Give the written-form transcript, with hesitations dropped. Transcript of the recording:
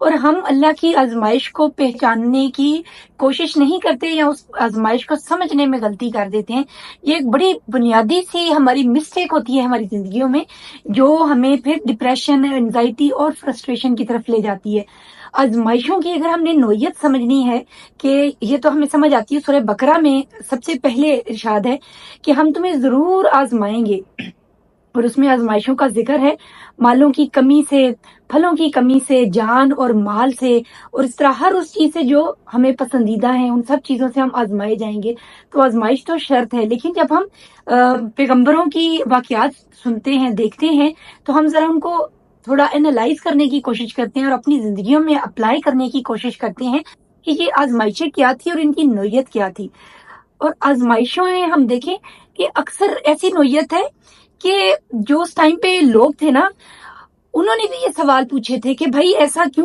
اور ہم اللہ کی آزمائش کو پہچاننے کی کوشش نہیں کرتے یا اس آزمائش کو سمجھنے میں غلطی کر دیتے ہیں. یہ ایک بڑی بنیادی سی ہماری مسٹیک ہوتی ہے ہماری زندگیوں میں، جو ہمیں پھر ڈپریشن، انزائٹی اور فرسٹریشن کی طرف لے جاتی ہے. آزمائشوں کی اگر ہم نے نوعیت سمجھنی ہے، کہ یہ تو ہمیں سمجھ آتی ہے، سورہ بقرہ میں سب سے پہلے ارشاد ہے کہ ہم تمہیں ضرور آزمائیں گے، اور اس میں آزمائشوں کا ذکر ہے مالوں کی کمی سے، پھلوں کی کمی سے، جان اور مال سے، اور اس طرح ہر اس چیز سے جو ہمیں پسندیدہ ہیں، ان سب چیزوں سے ہم آزمائے جائیں گے. تو آزمائش تو شرط ہے، لیکن جب ہم پیغمبروں کی واقعات سنتے ہیں، دیکھتے ہیں، تو ہم ذرا ان کو تھوڑا انالائز کرنے کی کوشش کرتے ہیں اور اپنی زندگیوں میں اپلائی کرنے کی کوشش کرتے ہیں کہ یہ آزمائشیں کیا تھی اور ان کی نوعیت کیا تھی. اور آزمائشوں میں ہم دیکھیں کہ اکثر ایسی نوعیت ہے کہ جو اس ٹائم پہ لوگ تھے نا، انہوں نے بھی یہ سوال پوچھے تھے کہ بھائی ایسا کیوں